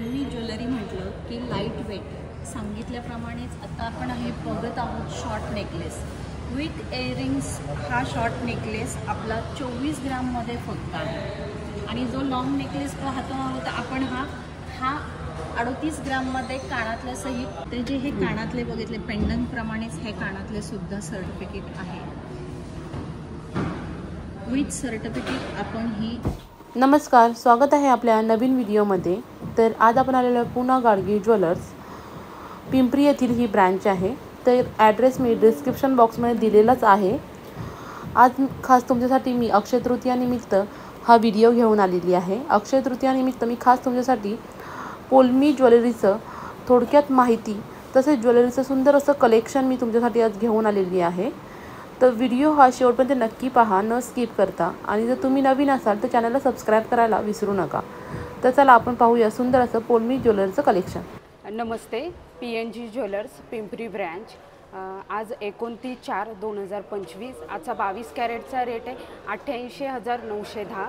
कोल्मी jewellery म्हटलं की light weight सांगितल्याप्रमाणेच आता आपण हे बघत आहोत शॉर्ट नेकलेस विथ इयरिंग्स। हा शॉर्ट नेकलेस आपला 24 ग्राममध्ये फक्त आहे आणि जो लॉंग नेकलेस पाहतो आहोत आपण हा 38 ग्राममध्ये कानातल्या सहित। ते जे हे कानातले बघितले पेंडंट प्रमाणेच हे कानातले सुद्धा सर्टिफिकेट आहे विथ सर्टिफिकेट। आपण ही नमस्कार, स्वागत आहे आपल्या नवीन व्हिडिओमध्ये। तर आज आपण आलेलो पुन्हा गाडगी ज्वेलर्स पिंपरी येथील ही ब्रांच आहे। तर ॲड्रेस मी डिस्क्रिप्शन बॉक्समध्ये दिलेलाच आहे। आज खास तुमच्यासाठी मी अक्षय तृतीयानिमित्त हा व्हिडिओ घेऊन आलेली आहे। अक्षय तृतीयानिमित्त मी खास तुमच्यासाठी कोल्मी ज्वेलरीचं थोडक्यात माहिती तसेच ज्वेलरीचं सुंदर असं कलेक्शन मी तुमच्यासाठी आज घेऊन आलेली आहे। तर व्हिडिओ हा शेवटपर्यंत नक्की पहा, न स्किप करता। आणि जर तुम्ही नवीन असाल तर चॅनलला सबस्क्राईब करायला विसरू नका। तर चला आपण पाहूया सुंदर असं कोल्मी ज्वेलरीचं कलेक्शन। नमस्ते, PNG ज्वेलर्स पिंपरी ब्रँच। आज 29/4/2025 आजचा 22 कॅरेटचा रेट आहे 88,910।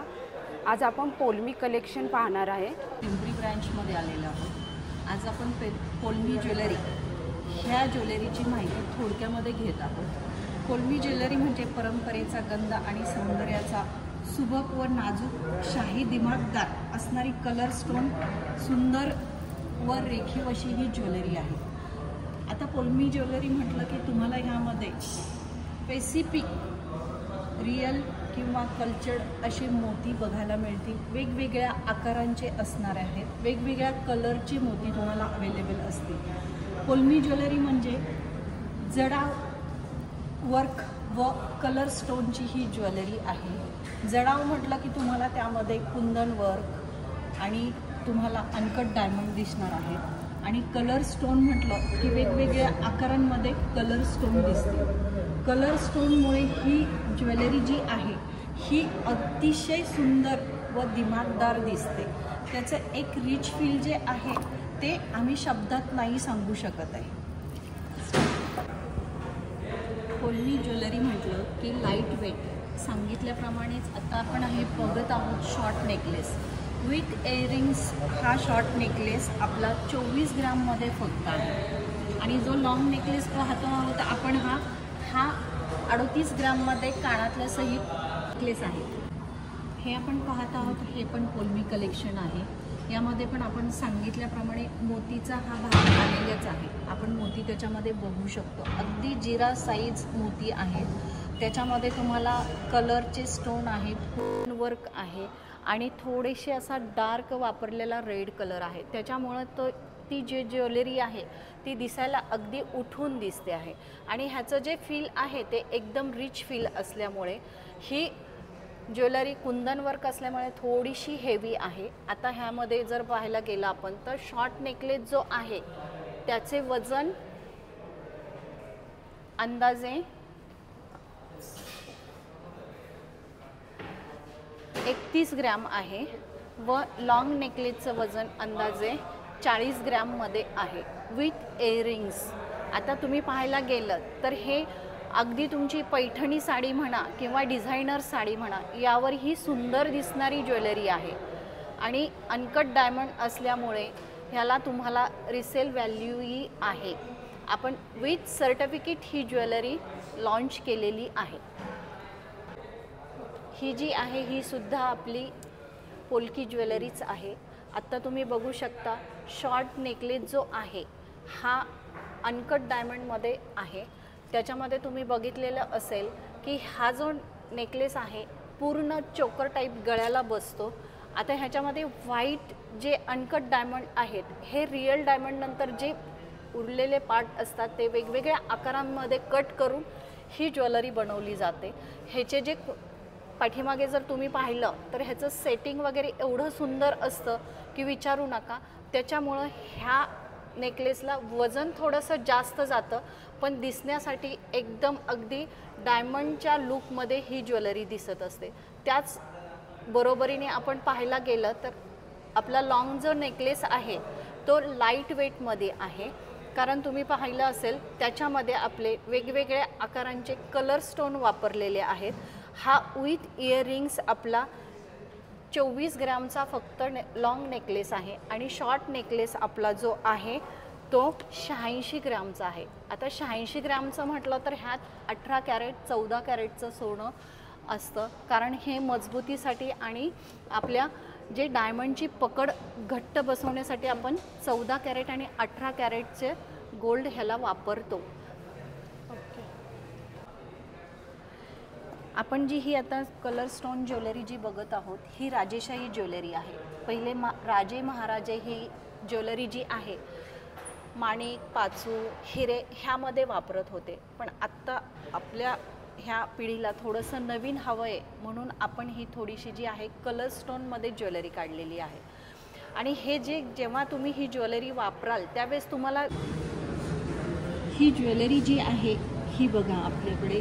आज आपण कोल्मी कलेक्शन पाहणार आहे। पिंपरी ब्रँचमध्ये आलेलो आहोत। आज आपण कोल्मी ज्वेलरी ह्या ज्वेलरीची माहिती थोडक्यामध्ये घेत आहोत। कोल्मी ज्वेलरी म्हणजे परंपरेचा गंध आणि सौंदर्याचा सुबक व नाजूक शाही दिमागदार असणारी कलर स्टोन सुंदर व रेखीव अशी ही ज्वेलरी आहे। आता कोल्मी ज्वेलरी म्हटलं की तुम्हाला ह्यामध्ये स्पेसिफिक रियल किंवा कल्चर्ड असे मोती बघायला मिळतील। वेगवेगळ्या आकारांचे असणार आहेत, वेगवेगळ्या कलरचे मोती तुम्हाला अवेलेबल असतील। कोल्मी ज्वेलरी म्हणजे जडाव वर्क व कलर स्टोनची ही ज्वेलरी आहे। जडाव म्हटलं की तुम्हाला त्यामध्ये कुंदन वर्क आणि तुम्हाला अनकट डायमंड दिसणार आहेत आणि कलर स्टोन म्हटलं की वेगवेगळ्या आकारांमध्ये कलर स्टोन दिसते। कलर स्टोनमुळे ही ज्वेलरी जी आहे ही अतिशय सुंदर व दिमागदार दिसते। त्याचं एक रिच फील जे आहे ते आम्ही शब्दात नाही सांगू शकत आहे। कोल्मी ज्वेलरी म्हटलं की लाईट वेट सांगितल्याप्रमाणेच आता आपण हे बघत आहोत शॉर्ट नेकलेस विथ इयरिंग्स। हा शॉर्ट नेकलेस आपला 24 ग्राममध्ये फक्त आहे आणि जो लॉंग नेकलेस पाहतो आहोत आपण हा 38 ग्राममध्ये कानातल्या सहित नेकलेस आहे। हे आपण पाहत आहोत हे पण कोल्मी कलेक्शन आहे। यामध्ये पण आपण सांगितल्याप्रमाणे मोतीचा हा भाग आलेलाच आहे। आपण मोती त्याच्यामध्ये बघू शकतो, अगदी जिरा साईज मोती आहेत। त्याच्यामध्ये तुम्हाला कलरचे स्टोन आहेत, वर्क आहे आणि थोडेसे असा डार्क वापरलेला रेड कलर आहे। त्याच्यामुळं ती जी ज्वेलरी आहे ती दिसायला अगदी उठून दिसते आहे आणि ह्याचं जे फील आहे ते एकदम रिच फील असल्यामुळे ही ज्वेलरी कुंदन वर्क असल्यामुळे थोडीशी हेवी आहे। आता ह्यामध्ये जर पाहायला गेलं आपण तर शॉर्ट नेकलेस जो आहे त्याचे वजन अंदाजे 31 ग्रॅम आहे व लॉंग नेकलेसचं वजन अंदाजे 40 ग्रॅममध्ये आहे विथ इयरिंग्स। आता तुम्ही पाहायला गेलं तर हे अगदी तुमची पैठणी साडी म्हणा किंवा डिझायनर साडी म्हणा यावर ही सुंदर दिसणारी ज्वेलरी आहे आणि अनकट डायमंड असल्यामुळे ह्याला तुम्हाला रिसेल व्हॅल्यूही आहे। आपण with certificate he jewellery launch केलेली आहे। ही जी आहे ही सुद्धा आपली पोल्की ज्वेलरीच आहे। आत्ता तुम्ही बघू शकता शॉर्ट नेकलेस जो आहे हा अनकट डायमंडमध्ये आहे। त्याच्यामध्ये तुम्ही बघितलेलं असेल की हा जो नेकलेस आहे पूर्ण चोकर टाईप गळ्याला बसतो। आता ह्याच्यामध्ये व्हाईट जे अनकट डायमंड आहेत हे रिअल डायमंड नंतर जे उरलेले पार्ट असतात ते वेगवेगळ्या आकारांमध्ये कट करून ही ज्वेलरी बनवली जाते। ह्याचे जे पाठीमागे जर तुम्ही पाहिलं तर ह्याचं सेटिंग वगैरे एवढं सुंदर असतं की विचारू नका। त्याच्यामुळं ह्या नेकलेसला वजन थोडंसं जास्त जातं पण दिसण्यासाठी एकदम अगदी डायमंडच्या लुकमध्ये ही ज्वेलरी दिसत असते। त्याच बरोबरीने आपण पाहायला गेलं तर आपला लॉंग जो नेकलेस आहे तो लाईट वेटमध्ये आहे, कारण तुम्ही पाहिलं असेल त्याच्यामध्ये आपले वेगवेगळ्या आकारांचे कलर स्टोन वापरलेले आहेत। हा विथ इयरिंग्स आपला 24 ग्रॅमचा फक्त लॉंग नेकलेस आहे आणि शॉर्ट नेकलेस आपला जो आहे तो 86 ग्रॅमचा आहे. आता 86 ग्रॅमचं म्हटलं तर ह्यात 18 कॅरेट 14 कॅरेटचं सोनं असतं, कारण हे मजबूतीसाठी आणि आपल्या जे डायमंडची पकड घट्ट बसवण्यासाठी आपण 14 कॅरेट आणि 18 कॅरेटचे गोल्ड ह्याला वापरतो. आपण जी ही आता कलर स्टोन ज्वेलरी जी बघत आहोत ही राजेशाही ज्वेलरी आहे. पहिले राजे महाराजे ही ज्वेलरी जी आहे माणिक पाचू हिरे ह्यामध्ये वापरत होते, पण आत्ता आपल्या ह्या पिढीला थोडंसं नवीन हवं आहे म्हणून आपण ही थोडीशी जी आहे कलर स्टोनमध्ये ज्वेलरी काढलेली आहे. आणि हे जेव्हा तुम्ही ही ज्वेलरी वापराल त्यावेळेस तुम्हाला ही ज्वेलरी जी आहे ही बघा आपल्याकडे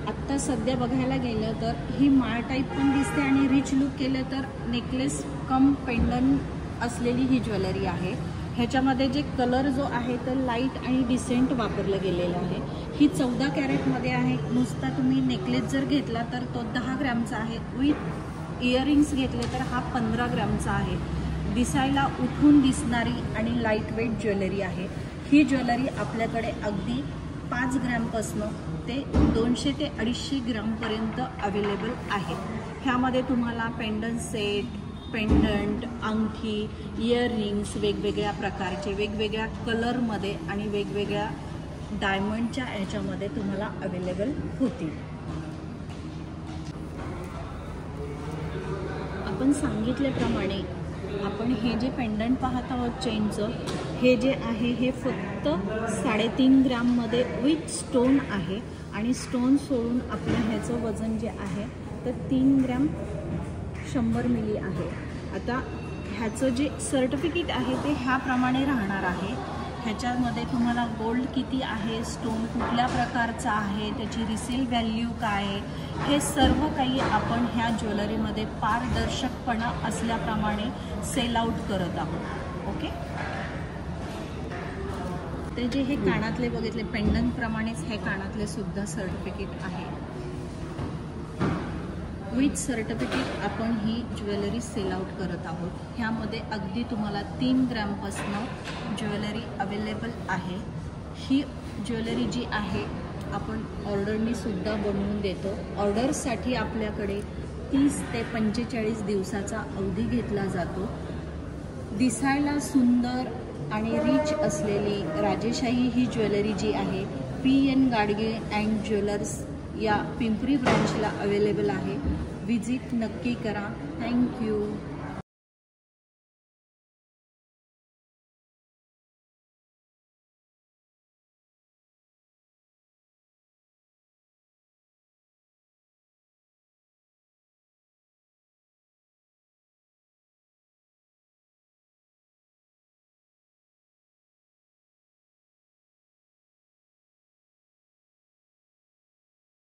आत्ता सध्या बघायला गेलं तर ही माळ टाईप पण दिसते आणि रिच लुक केलं तर नेकलेस कम पेंडंट असलेली ही ज्वेलरी आहे. ह्याच्यामध्ये जे कलर जो आहे तर लाईट आणि डिसेंट वापरलं गेलेलं आहे. ही 14 कॅरेटमध्ये आहे. नुसता तुम्ही नेकलेस जर घेतला तर तो 10 ग्रॅमचा आहे. विथ इयरिंग्स घेतले तर हा 15 ग्रॅमचा आहे. दिसायला उठून दिसणारी आणि लाईट वेट ज्वेलरी आहे. ही ज्वेलरी आपल्याकडे अगदी 5 ग्रॅमपासनं ते 200 ते 250 ग्रामपर्यंत अवेलेबल आहे. ह्यामध्ये तुम्हाला पेंडंट सेट, पेंडंट, अंगठी, इयररिंग्स वेगवेगळ्या प्रकारचे वेगवेगळ्या कलरमध्ये आणि वेगवेगळ्या डायमंडच्या ह्याच्यामध्ये तुम्हाला अवेलेबल होतील. आपण सांगितल्याप्रमाणे आपण हे जे पेंडंट पाहत आहोत चेनचं हे जे आहे हे फक्त 3.5 ग्रॅममध्ये विथ स्टोन आहे आणि स्टोन सोडून आपलं ह्याचं वजन जे आहे तर 3 ग्रॅम 100 मिली आहे. आता ह्याचं जे सर्टिफिकेट आहे ते ह्याप्रमाणे राहणार आहे. ह्याच्यामध्ये तुम्हाला गोल्ड किती आहे, स्टोन कुठल्या प्रकारचा आहे, त्याची रिसेल व्हॅल्यू काय आहे, हे सर्व काही आपण ह्या ज्वेलरीमध्ये पारदर्शकपणा असल्याप्रमाणे सेल आउट करत आहोत. ओके. ते जे हे कानातले बघितले पेंडंटप्रमाणेच हे कानातले सुद्धा सर्टिफिकेट आहे. विथ सर्टिफिकेट आपण ही ज्वेलरी सेल आउट करत आहोत. ह्यामध्ये अगदी तुम्हाला 3 ग्रॅमपासनं ज्वेलरी अवेलेबल आहे. ही ज्वेलरी जी आहे आपण ऑर्डरनी सुद्धा बनवून देतो. ऑर्डरसाठी आपल्याकडे 30 ते 45 दिवसाचा अवधी घेतला जातो. दिसायला सुंदर आणि रिच असलेली राजेशाही ही ज्वेलरी जी आहे PN गाडगे अँड ज्वेलर्स या पिंपरी ब्रांचला अवेलेबल आहे. विजिट नक्की करा. थँक्यू.